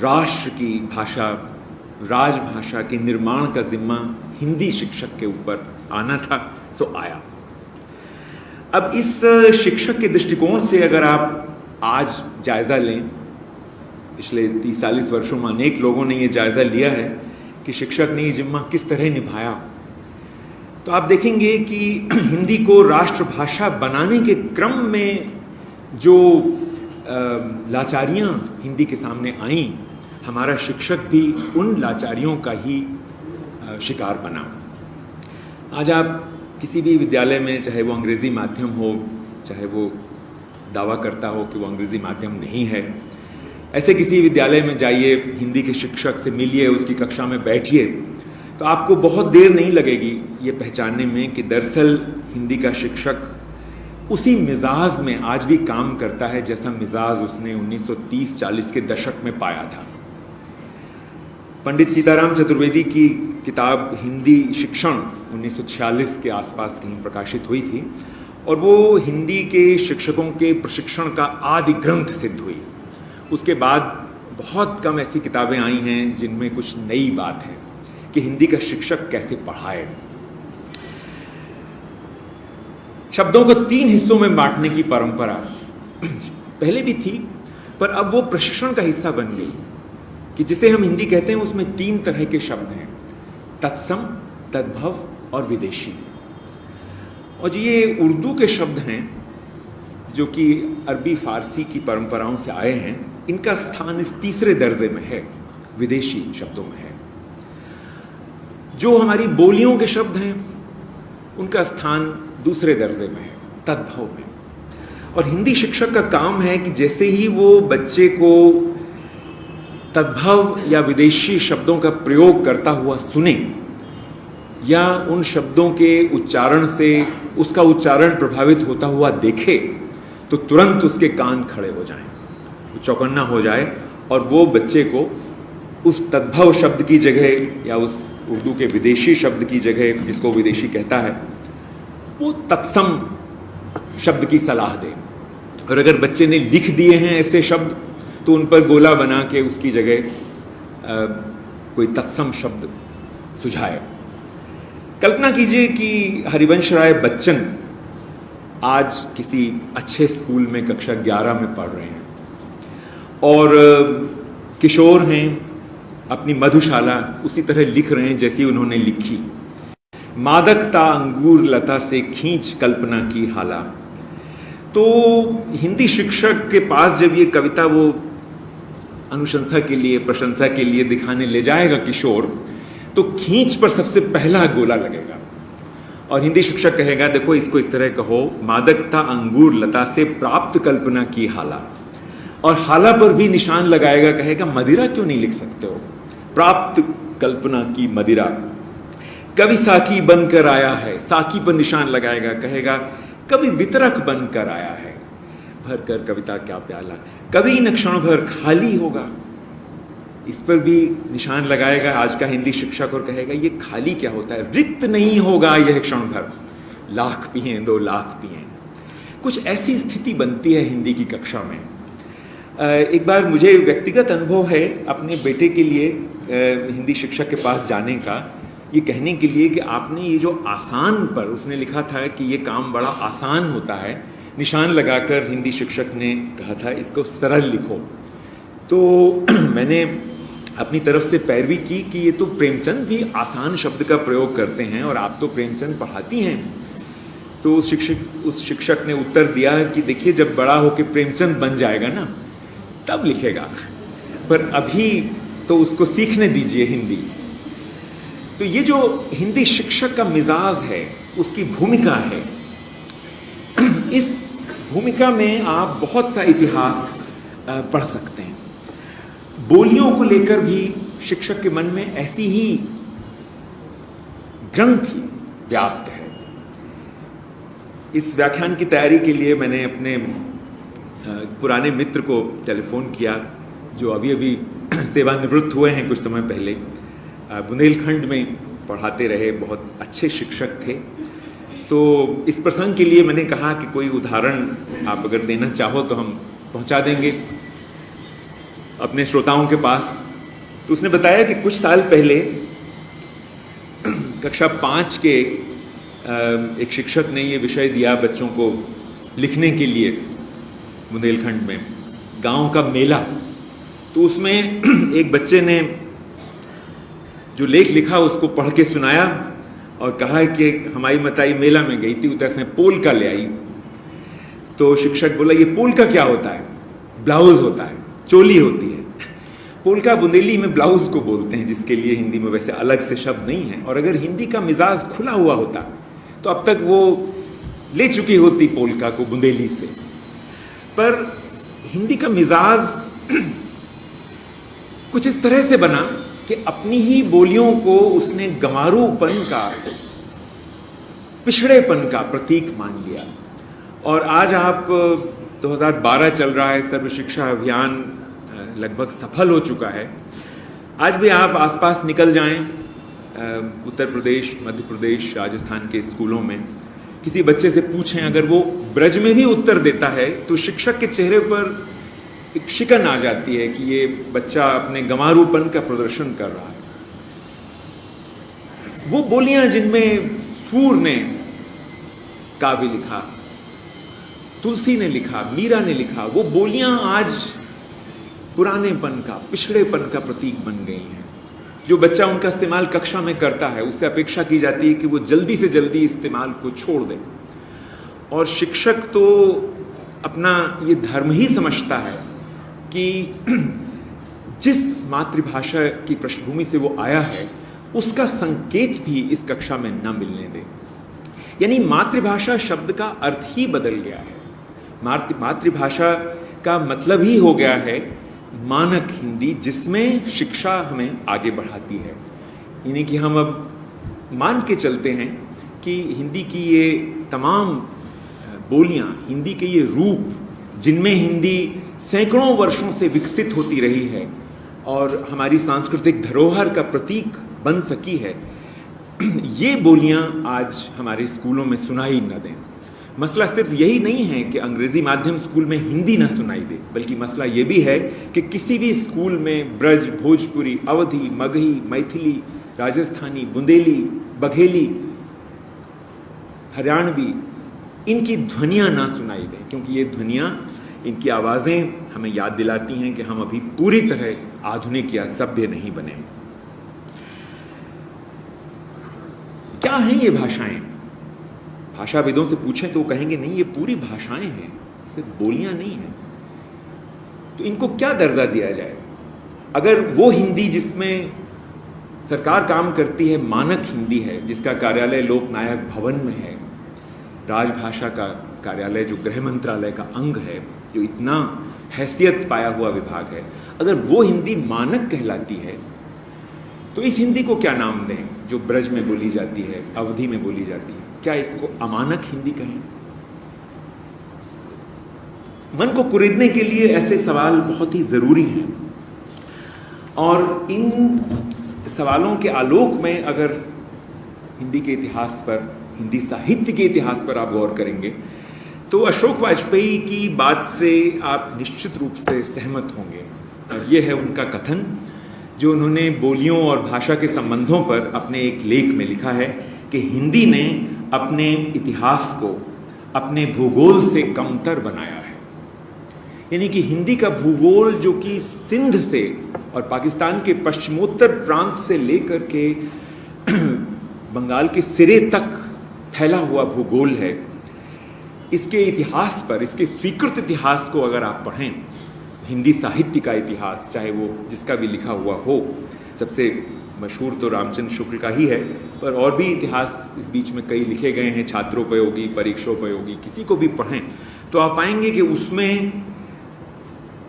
राष्ट्र की भाषा, राजभाषा के निर्माण का जिम्मा हिंदी शिक्षक के ऊपर आना था, सो आया। अब इस शिक्षक के दृष्टिकोण से अगर आप आज जायजा लें, पिछले 30-40 वर्षों में अनेक लोगों ने ये जायजा लिया है कि शिक्षक ने ये जिम्मा किस तरह निभाया, तो आप देखेंगे कि हिंदी को राष्ट्रभाषा बनाने के क्रम में जो लाचारियां हिंदी के सामने आईं, हमारा शिक्षक भी उन लाचारियों का ही शिकार बना। आज आप किसी भी विद्यालय में, चाहे वो अंग्रेजी माध्यम हो, चाहे वो दावा करता हो कि वो अंग्रेजी माध्यम नहीं है, ऐसे किसी विद्यालय में जाइए, हिंदी के शिक्षक से मिलिए, उसकी कक्षा में बैठिए, तो आपको बहुत देर नहीं लगेगी ये पहचानने में कि दरअसल हिंदी का शिक्षक उसी मिजाज में आज भी काम करता है जैसा मिजाज उसने 1930-40 के दशक में पाया था। पंडित सीताराम चतुर्वेदी की किताब हिंदी शिक्षण 1946 के आसपास कहीं प्रकाशित हुई थी और वो हिंदी के शिक्षकों के प्रशिक्षण का आदि ग्रंथ सिद्ध हुई। उसके बाद बहुत कम ऐसी किताबें आई हैं जिनमें कुछ नई बात है कि हिंदी का शिक्षक कैसे पढ़ाए। शब्दों को 3 हिस्सों में बांटने की परंपरा पहले भी थी, पर अब वो प्रशिक्षण का हिस्सा बन गई कि जिसे हम हिंदी कहते हैं उसमें 3 तरह के शब्द हैं, तत्सम, तद्भव और विदेशी। और ये उर्दू के शब्द हैं जो कि अरबी फारसी की परंपराओं से आए हैं। इनका स्थान इस तीसरे दर्जे में है, विदेशी शब्दों में है। जो हमारी बोलियों के शब्द हैं उनका स्थान दूसरे दर्जे में है, तद्भव में। और हिंदी शिक्षक का काम है कि जैसे ही वो बच्चे को तद्भव या विदेशी शब्दों का प्रयोग करता हुआ सुने या उन शब्दों के उच्चारण से उसका उच्चारण प्रभावित होता हुआ देखे, तो तुरंत उसके कान खड़े हो जाएं, वो चौकन्ना हो जाए और वो बच्चे को उस तद्भव शब्द की जगह या उस उर्दू के विदेशी शब्द की जगह, जिसको विदेशी कहता है, वो तत्सम शब्द की सलाह दे। और अगर बच्चे ने लिख दिए हैं ऐसे शब्द तो उन पर गोला बना के उसकी जगह कोई तत्सम शब्द सुझाए। कल्पना कीजिए कि हरिवंश राय बच्चन आज किसी अच्छे स्कूल में कक्षा 11 में पढ़ रहे हैं और किशोर हैं, अपनी मधुशाला उसी तरह लिख रहे हैं जैसी उन्होंने लिखी। मादकता अंगूर लता से खींच कल्पना की हाला। तो हिंदी शिक्षक के पास जब ये कविता वो अनुशंसा के लिए, प्रशंसा के लिए दिखाने ले जाएगा किशोर, तो खींच पर सबसे पहला गोला लगेगा और हिंदी शिक्षक कहेगा, देखो इसको इस तरह कहो, मादकता अंगूर लता से प्राप्त कल्पना की हाला। और हाला पर भी निशान लगाएगा, कहेगा मदिरा क्यों नहीं लिख सकते हो, प्राप्त कल्पना की मदिरा। कभी साकी बनकर आया है, साकी पर निशान लगाएगा, कहेगा कभी वितरक बनकर आया है, भर कर कविता क्या प्याला, कभी न क्षण भर खाली होगा, इस पर भी निशान लगाएगा आज का हिंदी शिक्षक और कहेगा ये खाली क्या होता है, रिक्त नहीं होगा यह क्षण भर, लाख पिए 2 लाख पिए। कुछ ऐसी स्थिति बनती है हिंदी की कक्षा में। एक बार मुझे व्यक्तिगत अनुभव है अपने बेटे के लिए हिंदी शिक्षक के पास जाने का, ये कहने के लिए कि आपने ये जो आसान पर, उसने लिखा था कि ये काम बड़ा आसान होता है, निशान लगाकर हिंदी शिक्षक ने कहा था इसको सरल लिखो। तो मैंने अपनी तरफ से पैरवी की कि ये तो प्रेमचंद भी आसान शब्द का प्रयोग करते हैं और आप तो प्रेमचंद पढ़ाती हैं। तो उस शिक्षक ने उत्तर दिया कि देखिए जब बड़ा होकर प्रेमचंद बन जाएगा ना तब लिखेगा, पर अभी तो उसको सीखने दीजिए हिंदी। तो ये जो हिंदी शिक्षक का मिजाज है, उसकी भूमिका है, इस भूमिका में आप बहुत सा इतिहास पढ़ सकते हैं। बोलियों को लेकर भी शिक्षक के मन में ऐसी ही ग्रंथि व्याप्त है। इस व्याख्यान की तैयारी के लिए मैंने अपने पुराने मित्र को टेलीफोन किया जो अभी अभी सेवानिवृत्त हुए हैं कुछ समय पहले, बुंदेलखंड में पढ़ाते रहे, बहुत अच्छे शिक्षक थे। तो इस प्रसंग के लिए मैंने कहा कि कोई उदाहरण आप अगर देना चाहो तो हम पहुंचा देंगे। अपने श्रोताओं के पास। तो उसने बताया कि कुछ साल पहले कक्षा 5 के एक शिक्षक ने ये विषय दिया बच्चों को लिखने के लिए बुंदेलखंड में, गांव का मेला। तो उसमें एक बच्चे ने जो लेख लिखा उसको पढ़ के सुनाया और कहा कि हमारी मताई मेला में गई थी, उधर से पोलका ले आई। तो शिक्षक बोला, ये पोलका क्या होता है? ब्लाउज होता है, चोली होती है। पोलका बुंदेली में ब्लाउज को बोलते हैं, जिसके लिए हिंदी में वैसे अलग से शब्द नहीं है। और अगर हिंदी का मिजाज खुला हुआ होता तो अब तक वो ले चुकी होती पोलका को बुंदेली से। पर हिंदी का मिजाज कुछ इस तरह से बना कि अपनी ही बोलियों को उसने गंवारूपन का, पिछड़ेपन का प्रतीक मान लिया। और आज आप 2012 चल रहा है, सर्व शिक्षा अभियान लगभग सफल हो चुका है। आज भी आप आसपास निकल जाएं, उत्तर प्रदेश, मध्य प्रदेश, राजस्थान के स्कूलों में किसी बच्चे से पूछें, अगर वो ब्रज में भी उत्तर देता है तो शिक्षक के चेहरे पर एक शिकन आ जाती है कि ये बच्चा अपने गंवारूपन का प्रदर्शन कर रहा है। वो बोलियां जिनमें सूर ने काव्य लिखा, तुलसी ने लिखा, मीरा ने लिखा, वो बोलियां आज पुरानेपन का, पिछड़ेपन का प्रतीक बन गई हैं। जो बच्चा उनका इस्तेमाल कक्षा में करता है, उससे अपेक्षा की जाती है कि वो जल्दी से जल्दी इस्तेमाल को छोड़ दे। और शिक्षक तो अपना ये धर्म ही समझता है कि जिस मातृभाषा की पृष्ठभूमि से वो आया है उसका संकेत भी इस कक्षा में न मिलने दे। यानी मातृभाषा शब्द का अर्थ ही बदल गया है। मातृभाषा का मतलब ही हो गया है मानक हिंदी, जिसमें शिक्षा हमें आगे बढ़ाती है। यानी कि हम अब मान के चलते हैं कि हिंदी की ये तमाम बोलियां, हिंदी के ये रूप, जिनमें हिंदी सैकड़ों वर्षों से विकसित होती रही है और हमारी सांस्कृतिक धरोहर का प्रतीक बन सकी है, ये बोलियां आज हमारे स्कूलों में सुनाई न दें। मसला सिर्फ यही नहीं है कि अंग्रेजी माध्यम स्कूल में हिंदी ना सुनाई दे, बल्कि मसला ये भी है कि किसी भी स्कूल में ब्रज, भोजपुरी, अवधी, मगही, मैथिली, राजस्थानी, बुंदेली, बघेली, हरियाणवी, इनकी ध्वनियां ना सुनाई दें, क्योंकि ये ध्वनियां, इनकी आवाजें हमें याद दिलाती हैं कि हम अभी पूरी तरह आधुनिक या सभ्य नहीं बने। क्या हैं ये भाषाएं? भाषाविदों से पूछें तो वो कहेंगे नहीं, ये पूरी भाषाएं हैं, सिर्फ बोलियां नहीं हैं। तो इनको क्या दर्जा दिया जाए? अगर वो हिंदी जिसमें सरकार काम करती है मानक हिंदी है, जिसका कार्यालय लोकनायक भवन में है, राजभाषा का कार्यालय जो गृह मंत्रालय का अंग है, जो इतना हैसियत पाया हुआ विभाग है, अगर वो हिंदी मानक कहलाती है तो इस हिंदी को क्या नाम दें जो ब्रज में बोली जाती है, अवधी में बोली जाती है? क्या इसको अमानक हिंदी कहें? मन को कुरेदने के लिए ऐसे सवाल बहुत ही जरूरी हैं। और इन सवालों के आलोक में अगर हिंदी के इतिहास पर, हिंदी साहित्य के इतिहास पर आप गौर करेंगे तो अशोक वाजपेयी की बात से आप निश्चित रूप से सहमत होंगे। और ये है उनका कथन जो उन्होंने बोलियों और भाषा के संबंधों पर अपने एक लेख में लिखा है कि हिंदी ने अपने इतिहास को अपने भूगोल से कमतर बनाया है। यानी कि हिंदी का भूगोल, जो कि सिंध से और पाकिस्तान के पश्चिमोत्तर प्रांत से लेकर के बंगाल के सिरे तक फैला हुआ भूगोल है, इसके इतिहास पर, इसके स्वीकृत इतिहास को अगर आप पढ़ें, हिंदी साहित्य का इतिहास, चाहे वो जिसका भी लिखा हुआ हो, सबसे मशहूर तो रामचंद्र शुक्ल का ही है, पर और भी इतिहास इस बीच में कई लिखे गए हैं, छात्रोपयोगी, परीक्षोपयोगी, किसी को भी पढ़ें तो आप पाएंगे कि उसमें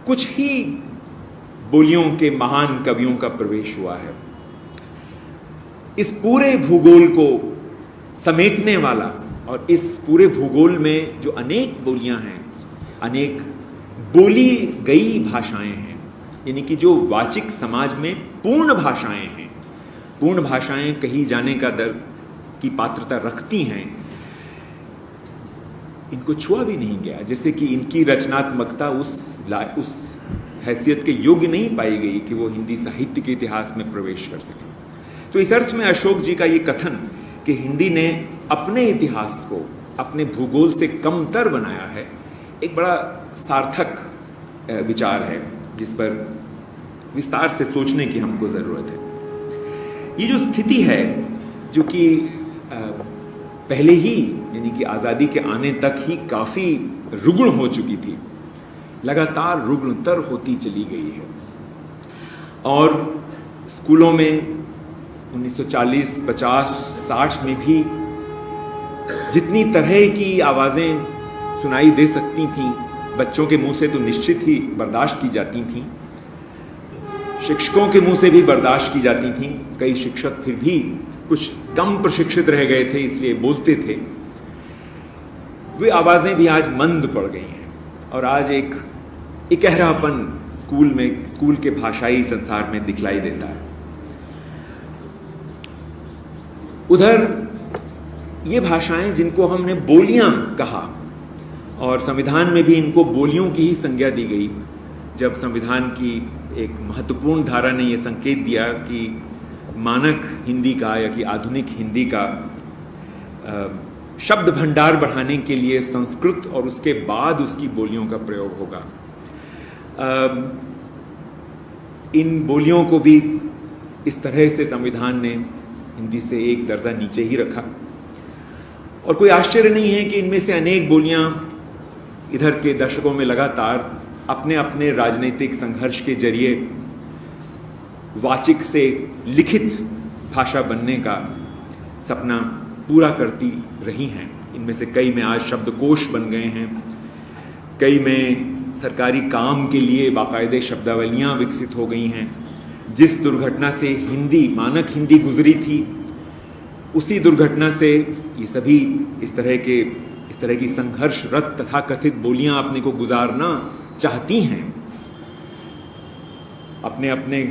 कुछ ही बोलियों के महान कवियों का प्रवेश हुआ है। इस पूरे भूगोल को समेटने वाला और इस पूरे भूगोल में जो अनेक बोलियां हैं, अनेक बोली गई भाषाएं हैं, यानी कि जो वाचिक समाज में पूर्ण भाषाएं हैं, पूर्ण भाषाएं कही जाने का दर की पात्रता रखती हैं, इनको छुआ भी नहीं गया। जैसे कि इनकी रचनात्मकता उस हैसियत के योग्य नहीं पाई गई कि वो हिंदी साहित्य के इतिहास में प्रवेश कर सके। तो इस अर्थ में अशोक जी का ये कथन कि हिंदी ने अपने इतिहास को अपने भूगोल से कमतर बनाया है, एक बड़ा सार्थक विचार है जिस पर विस्तार से सोचने की हमको ज़रूरत है। ये जो स्थिति है जो कि पहले ही यानी कि आज़ादी के आने तक ही काफ़ी रुग्ण हो चुकी थी, लगातार रुग्णतर होती चली गई है। और स्कूलों में 1940, 50, 60 में भी जितनी तरह की आवाज़ें सुनाई दे सकती थीं, बच्चों के मुंह से तो निश्चित ही बर्दाश्त की जाती थीं, शिक्षकों के मुंह से भी बर्दाश्त की जाती थीं। कई शिक्षक फिर भी कुछ कम प्रशिक्षित रह गए थे इसलिए बोलते थे। वे आवाज़ें भी आज मंद पड़ गई हैं और आज एक इकहरापन स्कूल के भाषाई संसार में दिखलाई देता है। उधर ये भाषाएं जिनको हमने बोलियां कहा और संविधान में भी इनको बोलियों की ही संज्ञा दी गई, जब संविधान की एक महत्वपूर्ण धारा ने यह संकेत दिया कि मानक हिंदी का या कि आधुनिक हिंदी का शब्द भंडार बढ़ाने के लिए संस्कृत और उसके बाद उसकी बोलियों का प्रयोग होगा। इन बोलियों को भी इस तरह से संविधान ने हिंदी से एक दर्जा नीचे ही रखा और कोई आश्चर्य नहीं है कि इनमें से अनेक बोलियां इधर के दशकों में लगातार अपने अपने राजनीतिक संघर्ष के जरिए वाचिक से लिखित भाषा बनने का सपना पूरा करती रही हैं। इनमें से कई में आज शब्दकोश बन गए हैं, कई में सरकारी काम के लिए बाकायदे शब्दावलियाँ विकसित हो गई हैं। जिस दुर्घटना से हिंदी मानक हिंदी गुजरी थी, उसी दुर्घटना से ये सभी इस तरह की संघर्षरत तथा कथित बोलियां अपने को गुजारना चाहती हैं। अपने अपने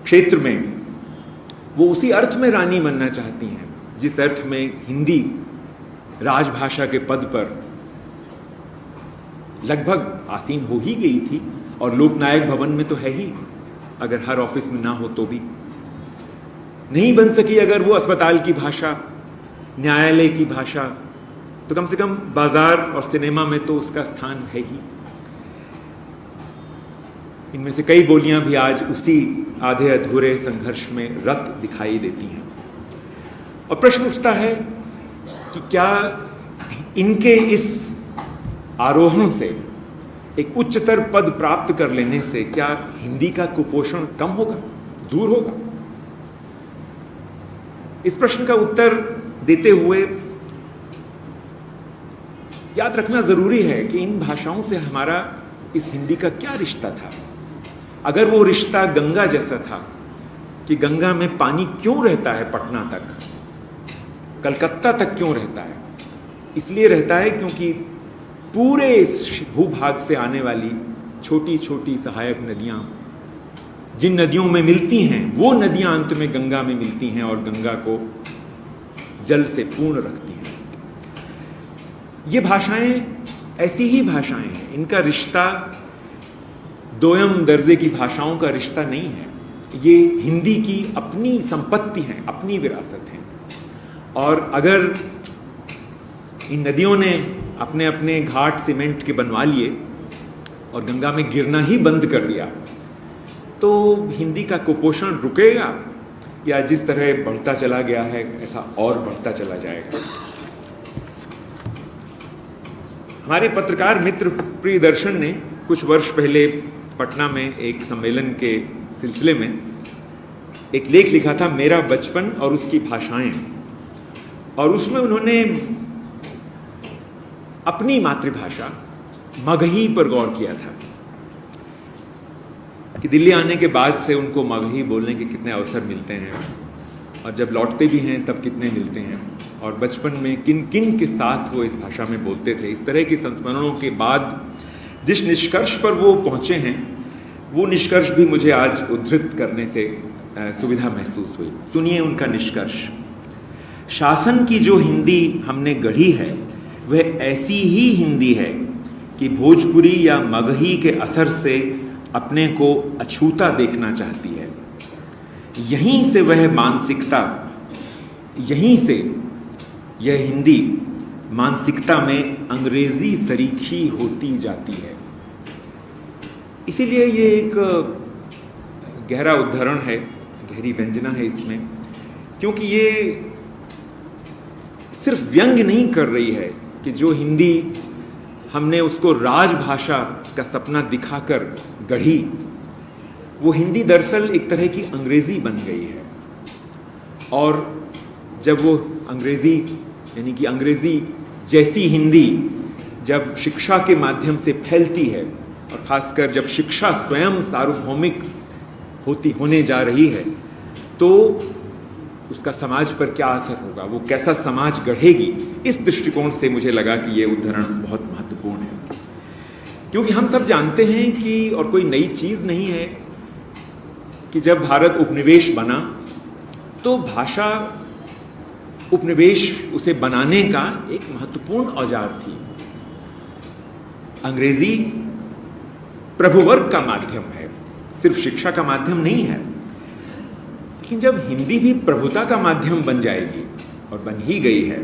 क्षेत्र में वो उसी अर्थ में रानी बनना चाहती हैं जिस अर्थ में हिंदी राजभाषा के पद पर लगभग आसीन हो ही गई थी और लोकनायक भवन में तो है ही, अगर हर ऑफिस में ना हो तो भी नहीं बन सकी। अगर वो अस्पताल की भाषा, न्यायालय की भाषा, तो कम से कम बाजार और सिनेमा में तो उसका स्थान है ही। इनमें से कई बोलियां भी आज उसी आधे अधूरे संघर्ष में रत दिखाई देती हैं और प्रश्न उठता है कि क्या इनके इस आरोहण से, एक उच्चतर पद प्राप्त कर लेने से क्या हिंदी का कुपोषण कम होगा, दूर होगा? इस प्रश्न का उत्तर देते हुए याद रखना जरूरी है कि इन भाषाओं से हमारा इस हिंदी का क्या रिश्ता था। अगर वो रिश्ता गंगा जैसा था कि गंगा में पानी क्यों रहता है पटना तक, कलकत्ता तक क्यों रहता है? इसलिए रहता है क्योंकि पूरे इस भूभाग से आने वाली छोटी छोटी सहायक नदियां जिन नदियों में मिलती हैं, वो नदियां अंत में गंगा में मिलती हैं और गंगा को जल से पूर्ण रखती हैं। ये भाषाएं ऐसी ही भाषाएं हैं, इनका रिश्ता दोयम दर्जे की भाषाओं का रिश्ता नहीं है। ये हिंदी की अपनी संपत्ति है, अपनी विरासत है। और अगर इन नदियों ने अपने अपने घाट सीमेंट के बनवा लिए और गंगा में गिरना ही बंद कर दिया, तो हिंदी का कुपोषण रुकेगा या जिस तरह बढ़ता चला गया है ऐसा और बढ़ता चला जाएगा? हमारे पत्रकार मित्र प्रियदर्शन ने कुछ वर्ष पहले पटना में एक सम्मेलन के सिलसिले में एक लेख लिखा था, मेरा बचपन और उसकी भाषाएं, और उसमें उन्होंने अपनी मातृभाषा मगही पर गौर किया था कि दिल्ली आने के बाद से उनको मगही बोलने के कितने अवसर मिलते हैं और जब लौटते भी हैं तब कितने मिलते हैं, और बचपन में किन किन के साथ वो इस भाषा में बोलते थे। इस तरह के संस्मरणों के बाद जिस निष्कर्ष पर वो पहुंचे हैं, वो निष्कर्ष भी मुझे आज उद्धृत करने से सुविधा महसूस हुई। सुनिए उनका निष्कर्ष। शासन की जो हिंदी हमने गढ़ी है वह ऐसी ही हिंदी है कि भोजपुरी या मगही के असर से अपने को अछूता देखना चाहती है। यहीं से वह मानसिकता, यहीं से यह हिंदी मानसिकता में अंग्रेजी सरीखी होती जाती है। इसीलिए ये एक गहरा उद्धरण है, गहरी व्यंजना है इसमें, क्योंकि ये सिर्फ व्यंग्य नहीं कर रही है कि जो हिंदी हमने उसको राजभाषा का सपना दिखाकर गढ़ी, वो हिंदी दरअसल एक तरह की अंग्रेजी बन गई है। और जब वो अंग्रेजी यानी कि अंग्रेजी जैसी हिंदी जब शिक्षा के माध्यम से फैलती है, और खासकर जब शिक्षा स्वयं सार्वभौमिक होने जा रही है, तो उसका समाज पर क्या असर होगा, वो कैसा समाज गढ़ेगी, इस दृष्टिकोण से मुझे लगा कि ये उद्धरण बहुत महत्वपूर्ण है। क्योंकि हम सब जानते हैं कि, और कोई नई चीज़ नहीं है, कि जब भारत उपनिवेश बना तो भाषा उपनिवेश उसे बनाने का एक महत्वपूर्ण औजार थी। अंग्रेजी प्रभुवर्ग का माध्यम है, सिर्फ शिक्षा का माध्यम नहीं है। लेकिन जब हिंदी भी प्रभुता का माध्यम बन जाएगी, और बन ही गई है,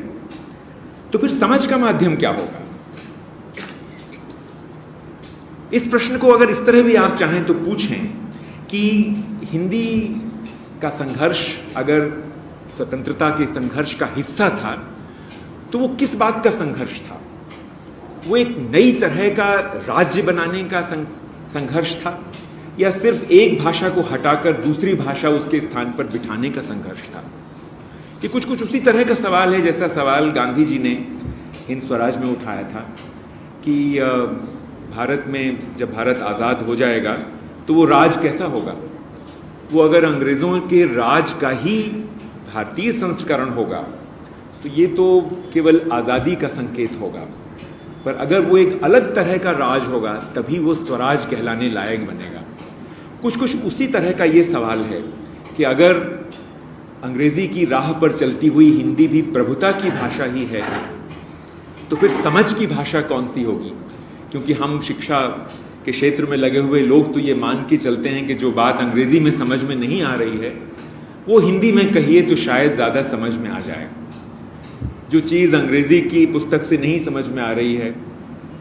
तो फिर समझ का माध्यम क्या होगा? इस प्रश्न को अगर इस तरह भी आप चाहें तो पूछें कि हिंदी का संघर्ष अगर स्वतंत्रता के संघर्ष का हिस्सा था, तो वो किस बात का संघर्ष था? वो एक नई तरह का राज्य बनाने का संघर्ष था, या सिर्फ एक भाषा को हटाकर दूसरी भाषा उसके स्थान पर बिठाने का संघर्ष था? ये कुछ उसी तरह का सवाल है जैसा सवाल गांधी जी ने हिंद स्वराज में उठाया था कि भारत में जब भारत आज़ाद हो जाएगा तो वो राज कैसा होगा। वो अगर अंग्रेज़ों के राज का ही भारतीय संस्करण होगा तो ये तो केवल आज़ादी का संकेत होगा, पर अगर वो एक अलग तरह का राज होगा तभी वो स्वराज कहलाने लायक बनेगा। कुछ उसी तरह का ये सवाल है कि अगर अंग्रेजी की राह पर चलती हुई हिंदी भी प्रभुता की भाषा ही है, तो फिर समझ की भाषा कौन सी होगी? क्योंकि हम शिक्षा के क्षेत्र में लगे हुए लोग तो ये मान के चलते हैं कि जो बात अंग्रेजी में समझ में नहीं आ रही है वो हिंदी में कहिए तो शायद ज़्यादा समझ में आ जाए। जो चीज़ अंग्रेजी की पुस्तक से नहीं समझ में आ रही है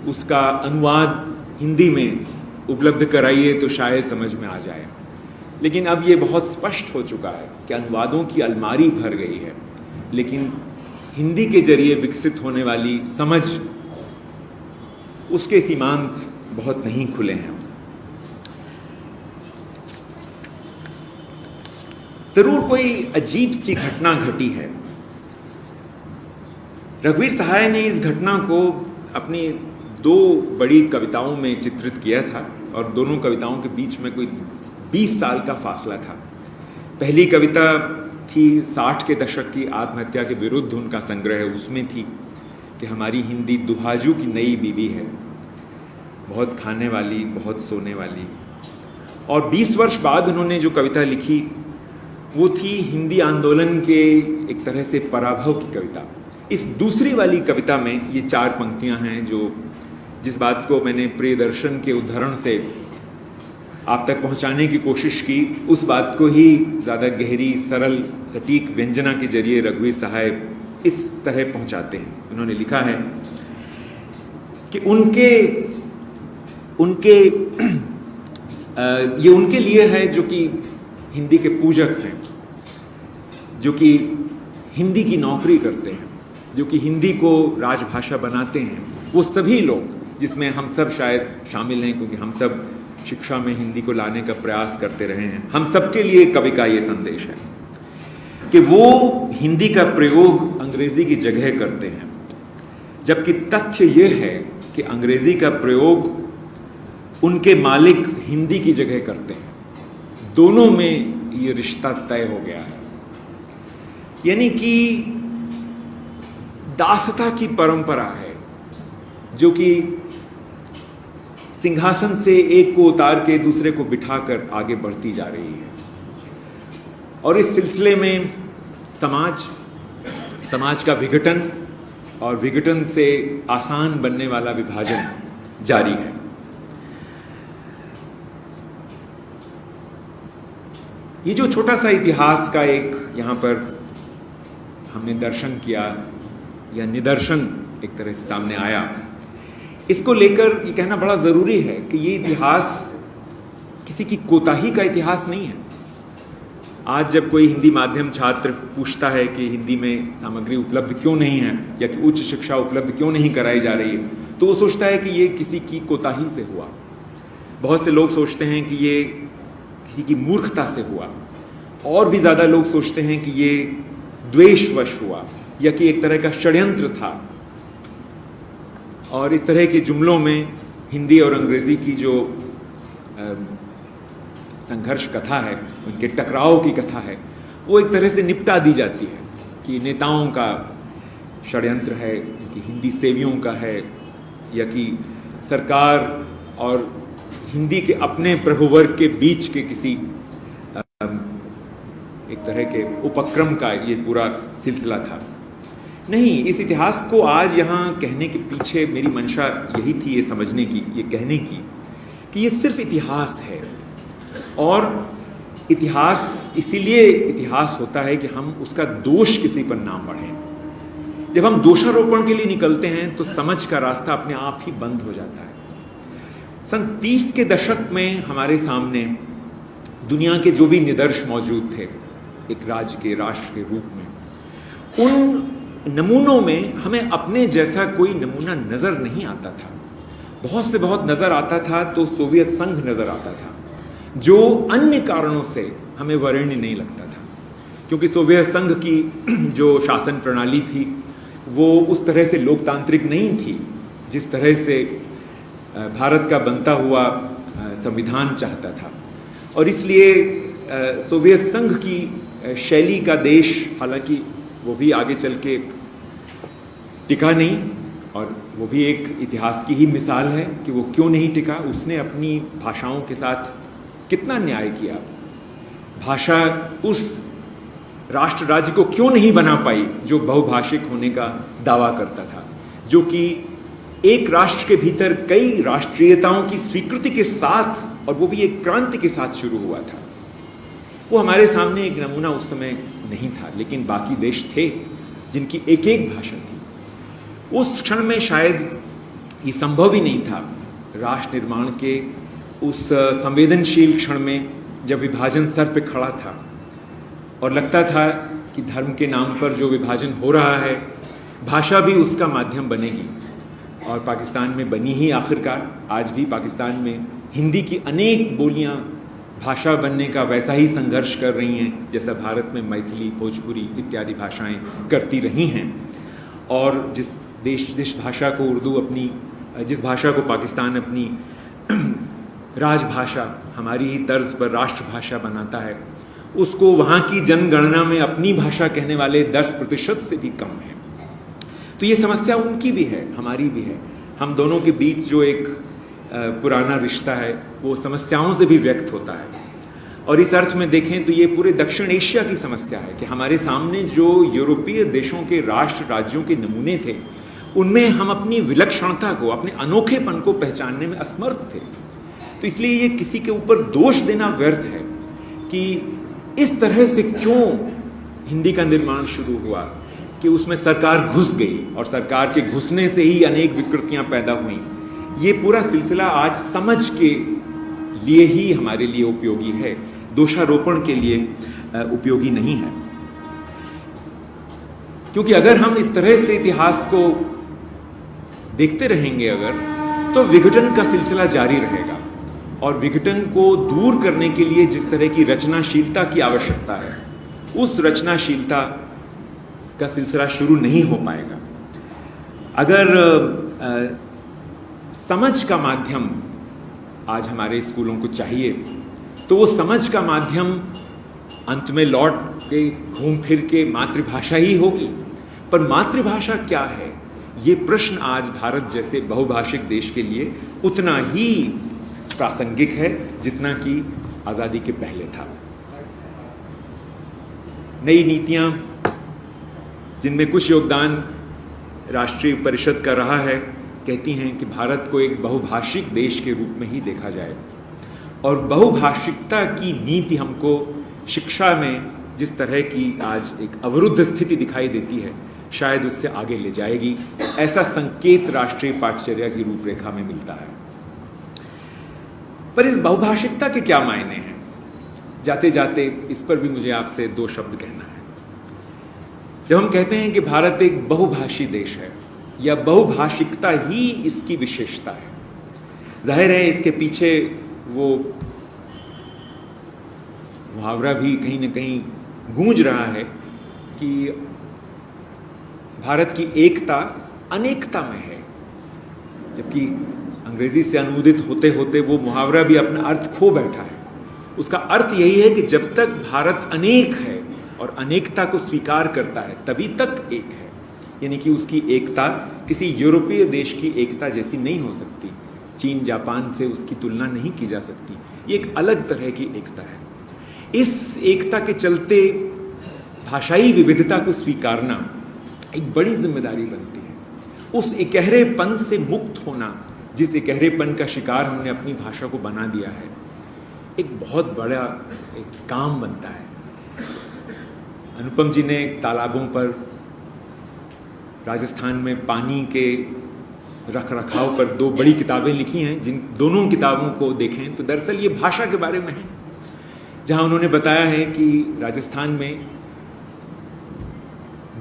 उसका अनुवाद हिंदी में उपलब्ध कराइए तो शायद समझ में आ जाए। लेकिन अब ये बहुत स्पष्ट हो चुका है कि अनुवादों की अलमारी भर गई है, लेकिन हिंदी के जरिए विकसित होने वाली समझ, उसके सीमांत बहुत नहीं खुले हैं। जरूर कोई अजीब सी घटना घटी है। रघुवीर सहाय ने इस घटना को अपनी 2 बड़ी कविताओं में चित्रित किया था, और दोनों कविताओं के बीच में कोई 20 साल का फासला था। पहली कविता थी 60 के दशक की आत्महत्या के विरुद्ध उनका संग्रह, उसमें थी कि हमारी हिंदी दुहाजू की नई बीवी है, बहुत खाने वाली, बहुत सोने वाली। और 20 वर्ष बाद उन्होंने जो कविता लिखी वो थी हिंदी आंदोलन के एक तरह से पराभव की कविता। इस दूसरी वाली कविता में ये 4 पंक्तियां हैं जो जिस बात को मैंने प्रियदर्शन के उद्धरण से आप तक पहुंचाने की कोशिश की, उस बात को ही ज़्यादा गहरी, सरल, सटीक व्यंजना के जरिए रघुवीर सहाय इस तरह पहुंचाते हैं। उन्होंने लिखा है कि ये उनके लिए है जो कि हिंदी के पूजक हैं, जो कि हिंदी की नौकरी करते हैं, जो कि हिंदी को राजभाषा बनाते हैं, वो सभी लोग जिसमें हम सब शायद शामिल हैं, क्योंकि हम सब शिक्षा में हिंदी को लाने का प्रयास करते रहे हैं। हम सबके लिए कवि का ये संदेश है कि वो हिंदी का प्रयोग अंग्रेजी की जगह करते हैं, जबकि तथ्य ये है कि अंग्रेजी का प्रयोग उनके मालिक हिंदी की जगह करते हैं। दोनों में ये रिश्ता तय हो गया है, यानी कि दासता की परंपरा है जो कि सिंहासन से एक को उतार के दूसरे को बिठाकर आगे बढ़ती जा रही है। और इस सिलसिले में समाज का विघटन और विघटन से आसान बनने वाला विभाजन, जारी है। ये जो छोटा सा इतिहास का एक यहाँ पर हमने दर्शन किया या निदर्शन एक तरह से सामने आया, इसको लेकर ये कहना बड़ा ज़रूरी है कि ये इतिहास किसी की कोताही का इतिहास नहीं है। आज जब कोई हिंदी माध्यम छात्र पूछता है कि हिंदी में सामग्री उपलब्ध क्यों नहीं है या कि उच्च शिक्षा उपलब्ध क्यों नहीं कराई जा रही है, तो वो सोचता है कि ये किसी की कोताही से हुआ। बहुत से लोग सोचते हैं कि ये किसी की मूर्खता से हुआ, और भी ज़्यादा लोग सोचते हैं कि ये द्वेषवश हुआ या कि एक तरह का षड्यंत्र था। और इस तरह के जुमलों में हिंदी और अंग्रेज़ी की जो संघर्ष कथा है, उनके टकराव की कथा है, वो एक तरह से निपटा दी जाती है कि नेताओं का षड्यंत्र है, कि हिंदी सेवियों का है, या कि सरकार और हिंदी के अपने प्रभुवर्ग के बीच के किसी एक तरह के उपक्रम का ये पूरा सिलसिला था। नहीं, इस इतिहास को आज यहाँ कहने के पीछे मेरी मंशा यही थी, ये समझने की, ये कहने की कि ये सिर्फ इतिहास है। और इतिहास इसीलिए इतिहास होता है कि हम उसका दोष किसी पर ना बढ़े। जब हम दोषारोपण के लिए निकलते हैं तो समझ का रास्ता अपने आप ही बंद हो जाता है। सन 30 के दशक में हमारे सामने दुनिया के जो भी निदर्श मौजूद थे एक राज्य के, राष्ट्र के रूप में, उन नमूनों में हमें अपने जैसा कोई नमूना नजर नहीं आता था। बहुत से बहुत नजर आता था तो सोवियत संघ नजर आता था, जो अन्य कारणों से हमें वरेण्य नहीं लगता था, क्योंकि सोवियत संघ की जो शासन प्रणाली थी वो उस तरह से लोकतांत्रिक नहीं थी जिस तरह से भारत का बनता हुआ संविधान चाहता था। और इसलिए सोवियत संघ की शैली का देश, हालांकि वो भी आगे चल के टिका नहीं, और वो भी एक इतिहास की ही मिसाल है कि वो क्यों नहीं टिका। उसने अपनी भाषाओं के साथ कितना न्याय किया। भाषा उस राष्ट्र राज्य को क्यों नहीं बना पाई जो बहुभाषिक होने का दावा करता था, जो कि एक राष्ट्र के भीतर कई राष्ट्रीयताओं की स्वीकृति के साथ, और वो भी एक क्रांति के साथ शुरू हुआ था। वो हमारे सामने एक नमूना उस समय नहीं था, लेकिन बाकी देश थे जिनकी एक एक भाषा थी। उस क्षण में शायद ये संभव ही नहीं था, राष्ट्र निर्माण के उस संवेदनशील क्षण में जब विभाजन सर पे खड़ा था और लगता था कि धर्म के नाम पर जो विभाजन हो रहा है, भाषा भी उसका माध्यम बनेगी, और पाकिस्तान में बनी ही आखिरकार। आज भी पाकिस्तान में हिंदी की अनेक बोलियां भाषा बनने का वैसा ही संघर्ष कर रही हैं जैसा भारत में मैथिली, भोजपुरी इत्यादि भाषाएं करती रही हैं। और जिस भाषा को उर्दू अपनी, जिस भाषा को पाकिस्तान अपनी राजभाषा, हमारी ही तर्ज पर राष्ट्रभाषा बनाता है, उसको वहाँ की जनगणना में अपनी भाषा कहने वाले 10% से भी कम है। तो ये समस्या उनकी भी है, हमारी भी है। हम दोनों के बीच जो एक पुराना रिश्ता है वो समस्याओं से भी व्यक्त होता है। और इस अर्थ में देखें तो ये पूरे दक्षिण एशिया की समस्या है कि हमारे सामने जो यूरोपीय देशों के राष्ट्र राज्यों के नमूने थे, उनमें हम अपनी विलक्षणता को, अपने अनोखेपन को पहचानने में असमर्थ थे। तो इसलिए ये किसी के ऊपर दोष देना व्यर्थ है कि इस तरह से क्यों हिंदी का निर्माण शुरू हुआ, कि उसमें सरकार घुस गई और सरकार के घुसने से ही अनेक विकृतियां पैदा हुई। ये पूरा सिलसिला आज समझ के लिए ही हमारे लिए उपयोगी है, दोषारोपण के लिए उपयोगी नहीं है। क्योंकि अगर हम इस तरह से इतिहास को देखते रहेंगे तो विघटन का सिलसिला जारी रहेगा, और विघटन को दूर करने के लिए जिस तरह की रचनाशीलता की आवश्यकता है, उस रचनाशीलता का सिलसिला शुरू नहीं हो पाएगा। अगर समझ का माध्यम आज हमारे स्कूलों को चाहिए, तो वो समझ का माध्यम अंत में लौट के घूम फिर के मातृभाषा ही होगी। पर मातृभाषा क्या है, ये प्रश्न आज भारत जैसे बहुभाषिक देश के लिए उतना ही प्रासंगिक है जितना कि आज़ादी के पहले था। नई नीतियां जिनमें कुछ योगदान राष्ट्रीय परिषद का रहा है, कहती हैं कि भारत को एक बहुभाषिक देश के रूप में ही देखा जाए, और बहुभाषिकता की नीति हमको शिक्षा में जिस तरह की आज एक अवरुद्ध स्थिति दिखाई देती है, शायद उससे आगे ले जाएगी, ऐसा संकेत राष्ट्रीय पाठचर्या की रूपरेखा में मिलता है। पर इस बहुभाषिकता के क्या मायने हैं? जाते जाते इस पर भी मुझे आपसे दो शब्द कहना है। जब हम कहते हैं कि भारत एक बहुभाषी देश है, या बहुभाषिकता ही इसकी विशेषता है, जाहिर है इसके पीछे वो मुहावरा भी कहीं ना कहीं गूंज रहा है कि भारत की एकता अनेकता में है, जबकि अंग्रेजी से अनुदित होते होते वो मुहावरा भी अपना अर्थ खो बैठा है। उसका अर्थ यही है कि जब तक भारत अनेक है और अनेकता को स्वीकार करता है, तभी तक एक है। यानी कि उसकी एकता किसी यूरोपीय देश की एकता जैसी नहीं हो सकती, चीन जापान से उसकी तुलना नहीं की जा सकती। ये एक अलग तरह की एकता है। इस एकता के चलते भाषाई विविधता को स्वीकारना एक बड़ी जिम्मेदारी बनती है। उस इकहरेपन से मुक्त होना, जिस इकहरेपन का शिकार हमने अपनी भाषा को बना दिया है, एक बहुत बड़ा एक काम बनता है। अनुपम जी ने तालाबों पर, राजस्थान में पानी के रख रखाव पर दो बड़ी किताबें लिखी हैं। जिन दोनों किताबों को देखें तो दरअसल ये भाषा के बारे में है, जहां उन्होंने बताया है कि राजस्थान में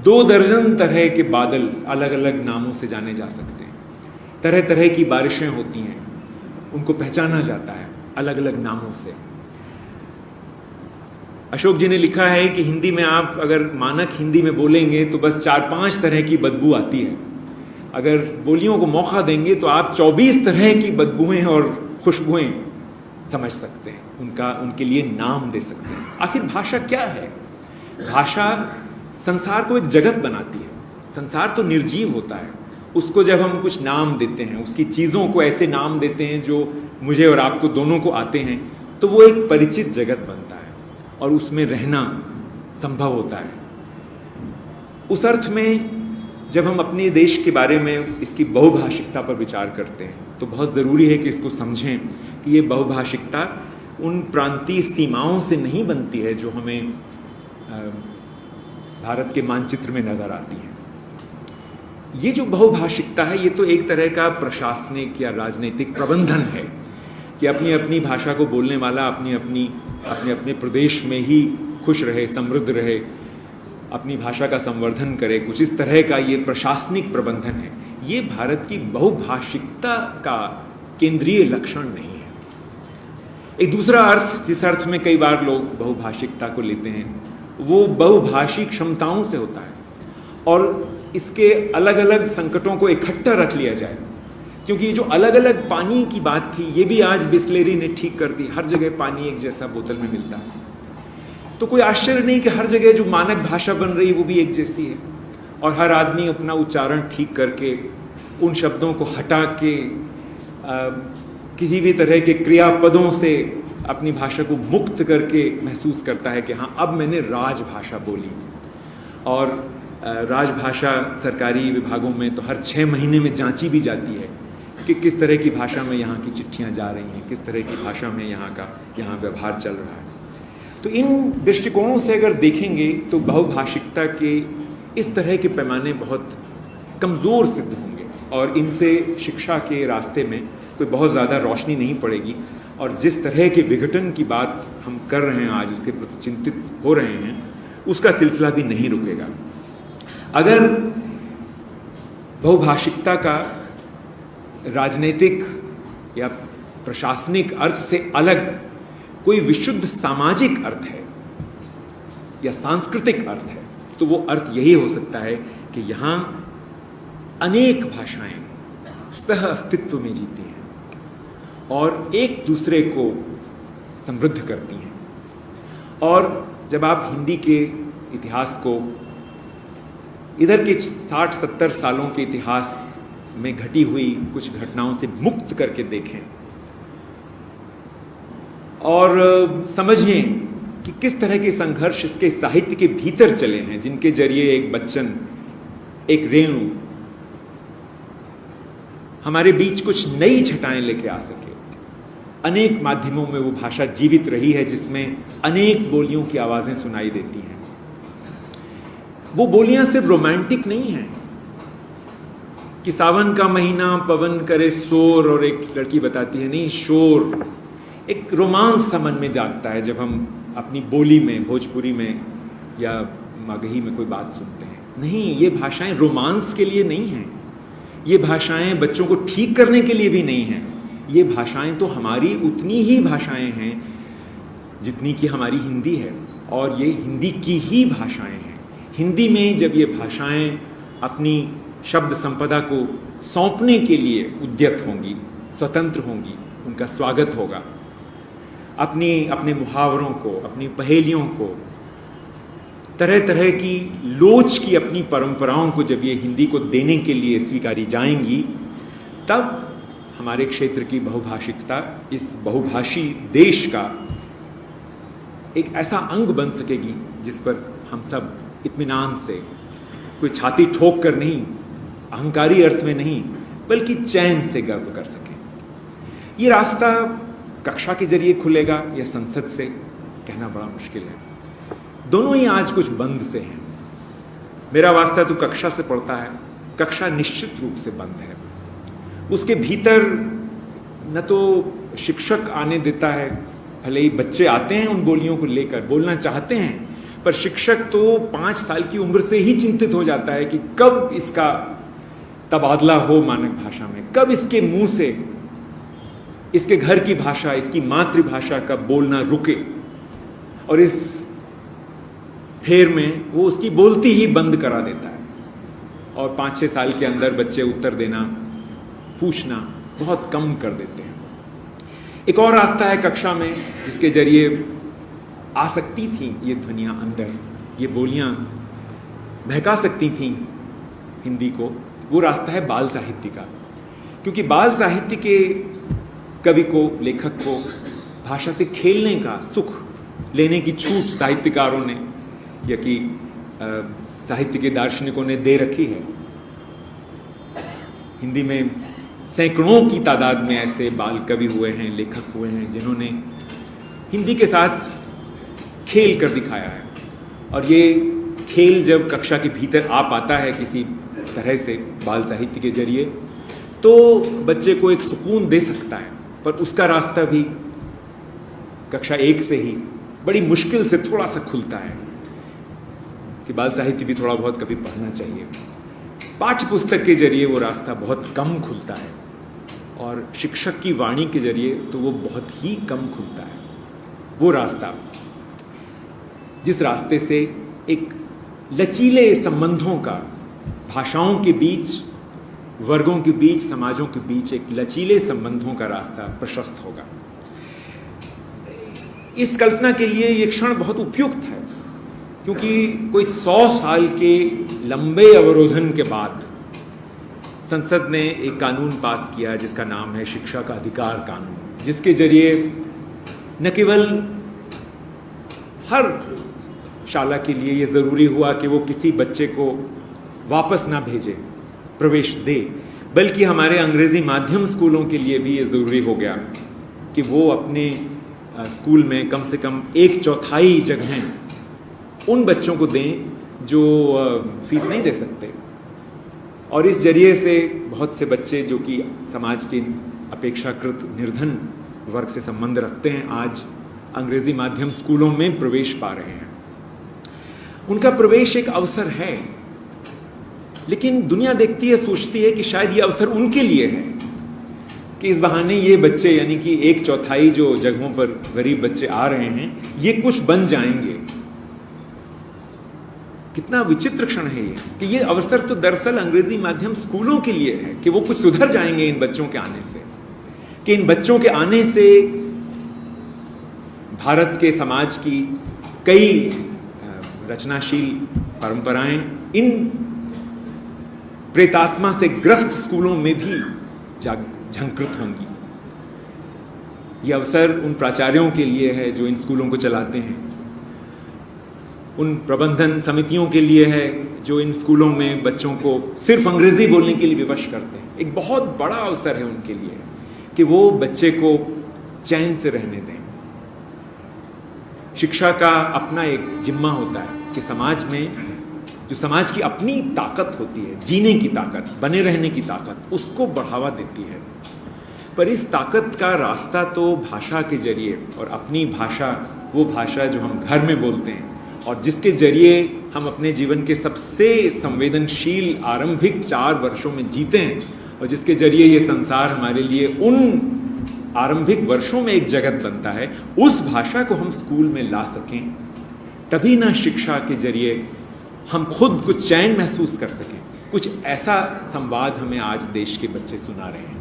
2 दर्जन तरह के बादल अलग अलग नामों से जाने जा सकते हैं। तरह तरह की बारिशें होती हैं, उनको पहचाना जाता है अलग अलग नामों से। अशोक जी ने लिखा है कि हिंदी में आप अगर मानक हिंदी में बोलेंगे तो बस 4-5 तरह की बदबू आती है। अगर बोलियों को मौका देंगे तो आप 24 तरह की बदबूएं और खुशबुएं समझ सकते हैं, उनके लिए नाम दे सकते हैं। आखिर भाषा क्या है? भाषा संसार को एक जगत बनाती है। संसार तो निर्जीव होता है, उसको जब हम कुछ नाम देते हैं, उसकी चीज़ों को ऐसे नाम देते हैं जो मुझे और आपको दोनों को आते हैं, तो वो एक परिचित जगत बनता है और उसमें रहना संभव होता है। उस अर्थ में जब हम अपने देश के बारे में इसकी बहुभाषिकता पर विचार करते हैं तो बहुत ज़रूरी है कि इसको समझें कि ये बहुभाषिकता उन प्रांतीय सीमाओं से नहीं बनती है जो हमें भारत के मानचित्र में नज़र आती है। ये जो बहुभाषिकता है, ये तो एक तरह का प्रशासनिक या राजनीतिक प्रबंधन है कि अपनी अपनी भाषा को बोलने वाला अपने अपने प्रदेश में ही खुश रहे, समृद्ध रहे, अपनी भाषा का संवर्धन करे। कुछ इस तरह का ये प्रशासनिक प्रबंधन है। ये भारत की बहुभाषिकता का केंद्रीय लक्षण नहीं है। एक दूसरा अर्थ, जिस अर्थ में कई बार लोग बहुभाषिकता को लेते हैं, वो बहुभाषी क्षमताओं से होता है और इसके अलग अलग संकटों को इकट्ठा रख लिया जाए। क्योंकि ये जो अलग अलग पानी की बात थी, ये भी आज बिस्लेरी ने ठीक कर दी। हर जगह पानी एक जैसा बोतल में मिलता है, तो कोई आश्चर्य नहीं कि हर जगह जो मानक भाषा बन रही है वो भी एक जैसी है, और हर आदमी अपना उच्चारण ठीक करके, उन शब्दों को हटा के, किसी भी तरह के क्रियापदों से अपनी भाषा को मुक्त करके महसूस करता है कि हाँ, अब मैंने राजभाषा बोली। और राजभाषा सरकारी विभागों में तो हर 6 महीने में जांची भी जाती है कि किस तरह की भाषा में यहाँ की चिट्ठियाँ जा रही हैं, किस तरह की भाषा में यहाँ व्यवहार चल रहा है। तो इन दृष्टिकोणों से अगर देखेंगे तो बहुभाषिकता के इस तरह के पैमाने बहुत कमज़ोर सिद्ध होंगे और इनसे शिक्षा के रास्ते में कोई बहुत ज़्यादा रोशनी नहीं पड़ेगी। और जिस तरह के विघटन की बात हम कर रहे हैं आज, उसके प्रति चिंतित हो रहे हैं, उसका सिलसिला भी नहीं रुकेगा। अगर बहुभाषिकता का राजनीतिक या प्रशासनिक अर्थ से अलग कोई विशुद्ध सामाजिक अर्थ है या सांस्कृतिक अर्थ है, तो वो अर्थ यही हो सकता है कि यहाँ अनेक भाषाएं सह अस्तित्व में जीती हैं और एक दूसरे को समृद्ध करती हैं। और जब आप हिंदी के इतिहास को इधर के 60-70 सालों के इतिहास में घटी हुई कुछ घटनाओं से मुक्त करके देखें और समझें कि किस तरह के संघर्ष इसके साहित्य के भीतर चले हैं, जिनके जरिए एक बच्चन, एक रेणु हमारे बीच कुछ नई छटाएं लेके आ सके। अनेक माध्यमों में वो भाषा जीवित रही है, जिसमें अनेक बोलियों की आवाज़ें सुनाई देती हैं। वो बोलियां सिर्फ रोमांटिक नहीं हैं कि सावन का महीना पवन करे शोर, और एक लड़की बताती है नहीं, शोर एक रोमांस सा मन में जागता है जब हम अपनी बोली में, भोजपुरी में या मगही में कोई बात सुनते हैं। नहीं, ये भाषाएं रोमांस के लिए नहीं हैं, ये भाषाएं बच्चों को ठीक करने के लिए भी नहीं हैं। ये भाषाएं तो हमारी उतनी ही भाषाएं हैं जितनी कि हमारी हिंदी है, और ये हिंदी की ही भाषाएं हैं। हिंदी में जब ये भाषाएं अपनी शब्द संपदा को सौंपने के लिए उद्यत होंगी, स्वतंत्र होंगी, उनका स्वागत होगा। अपने मुहावरों को, अपनी पहेलियों को, तरह तरह की लोच की अपनी परंपराओं को जब ये हिंदी को देने के लिए स्वीकारी जाएंगी, तब हमारे क्षेत्र की बहुभाषिकता इस बहुभाषी देश का एक ऐसा अंग बन सकेगी जिस पर हम सब इत्मीनान से, कोई छाती ठोक कर नहीं, अहंकारी अर्थ में नहीं, बल्कि चैन से गर्व कर सके। ये रास्ता कक्षा के जरिए खुलेगा या संसद से, कहना बड़ा मुश्किल है। दोनों ही आज कुछ बंद से हैं। मेरा वास्ता तो कक्षा से पड़ता है, कक्षा निश्चित रूप से बंद है। उसके भीतर न तो शिक्षक आने देता है, भले ही बच्चे आते हैं उन बोलियों को लेकर, बोलना चाहते हैं, पर शिक्षक तो 5 साल की उम्र से ही चिंतित हो जाता है कि कब इसका तबादला हो मानक भाषा में, कब इसके मुंह से इसके घर की भाषा, इसकी मातृभाषा का बोलना रुके, और इस फेर में वो उसकी बोलती ही बंद करा देता है। और 5-6 साल के अंदर बच्चे उत्तर देना, पूछना बहुत कम कर देते हैं। एक और रास्ता है कक्षा में जिसके जरिए आ सकती थी ये ध्वनियाँ अंदर, ये बोलियाँ बहका सकती थी हिंदी को। वो रास्ता है बाल साहित्य का, क्योंकि बाल साहित्य के कवि को, लेखक को भाषा से खेलने का सुख लेने की छूट साहित्यकारों ने या कि साहित्य के दार्शनिकों ने दे रखी है। हिंदी में सैकड़ों की तादाद में ऐसे बाल कवि हुए हैं, लेखक हुए हैं, जिन्होंने हिंदी के साथ खेल कर दिखाया है। और ये खेल जब कक्षा के भीतर आ पाता है किसी तरह से बाल साहित्य के जरिए, तो बच्चे को एक सुकून दे सकता है। पर उसका रास्ता भी कक्षा 1 से ही बड़ी मुश्किल से थोड़ा सा खुलता है कि बाल साहित्य भी थोड़ा बहुत कभी पढ़ना चाहिए। पाठ्य पुस्तक के जरिए वो रास्ता बहुत कम खुलता है, और शिक्षक की वाणी के जरिए तो वो बहुत ही कम खुलता है। वो रास्ता जिस रास्ते से एक लचीले संबंधों का, भाषाओं के बीच, वर्गों के बीच, समाजों के बीच एक लचीले संबंधों का रास्ता प्रशस्त होगा। इस कल्पना के लिए ये क्षण बहुत उपयुक्त है, क्योंकि कोई 100 साल के लंबे अवरोधन के बाद संसद ने एक कानून पास किया जिसका नाम है शिक्षा का अधिकार कानून, जिसके जरिए न केवल हर शाला के लिए ये ज़रूरी हुआ कि वो किसी बच्चे को वापस ना भेजे, प्रवेश दे, बल्कि हमारे अंग्रेजी माध्यम स्कूलों के लिए भी ये ज़रूरी हो गया कि वो अपने स्कूल में कम से कम 1/4 जगहें उन बच्चों को दें जो फीस नहीं दे सकते। और इस जरिए से बहुत से बच्चे जो कि समाज के अपेक्षाकृत निर्धन वर्ग से संबंध रखते हैं, आज अंग्रेजी माध्यम स्कूलों में प्रवेश पा रहे हैं। उनका प्रवेश एक अवसर है, लेकिन दुनिया देखती है, सोचती है कि शायद ये अवसर उनके लिए है कि इस बहाने ये बच्चे, यानी कि 1/4 जो जगहों पर गरीब बच्चे आ रहे हैं, ये कुछ बन जाएंगे। कितना विचित्र क्षण है ये कि ये अवसर तो दरअसल अंग्रेजी माध्यम स्कूलों के लिए है कि वो कुछ सुधर जाएंगे इन बच्चों के आने से, कि इन बच्चों के आने से भारत के समाज की कई रचनाशील परंपराएं इन प्रेतात्मा से ग्रस्त स्कूलों में भी झंकृत होंगी। ये अवसर उन प्राचार्यों के लिए है जो इन स्कूलों को चलाते हैं। उन प्रबंधन समितियों के लिए है जो इन स्कूलों में बच्चों को सिर्फ अंग्रेजी बोलने के लिए विवश करते हैं। एक बहुत बड़ा अवसर है उनके लिए कि वो बच्चे को चैन से रहने दें। शिक्षा का अपना एक जिम्मा होता है कि समाज में जो समाज की अपनी ताकत होती है, जीने की ताकत, बने रहने की ताकत, उसको बढ़ावा देती है। पर इस ताकत का रास्ता तो भाषा के जरिए, और अपनी भाषा वो भाषा जो हम घर में बोलते हैं और जिसके जरिए हम अपने जीवन के सबसे संवेदनशील आरंभिक 4 वर्षों में जीते हैं और जिसके जरिए ये संसार हमारे लिए उन आरंभिक वर्षों में एक जगत बनता है, उस भाषा को हम स्कूल में ला सकें, तभी ना शिक्षा के जरिए हम खुद कुछ चैन महसूस कर सकें। कुछ ऐसा संवाद हमें आज देश के बच्चे सुना रहे हैं।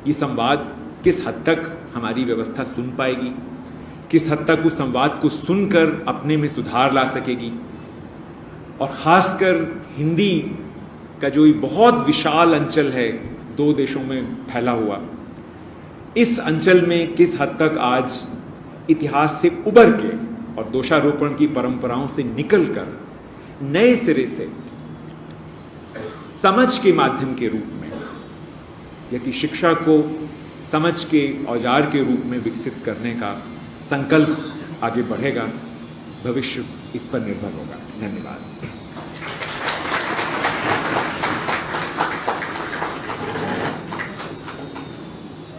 ये संवाद किस हद तक हमारी व्यवस्था सुन पाएगी, किस हद तक उस संवाद को सुनकर अपने में सुधार ला सकेगी, और ख़ासकर हिंदी का जो बहुत विशाल अंचल है 2 देशों में फैला हुआ, इस अंचल में किस हद तक आज इतिहास से उबर के और दोषारोपण की परंपराओं से निकलकर नए सिरे से समझ के माध्यम के रूप में, यदि शिक्षा को समझ के औजार के रूप में विकसित करने का संकल्प आगे बढ़ेगा, भविष्य इस पर निर्भर होगा। धन्यवाद।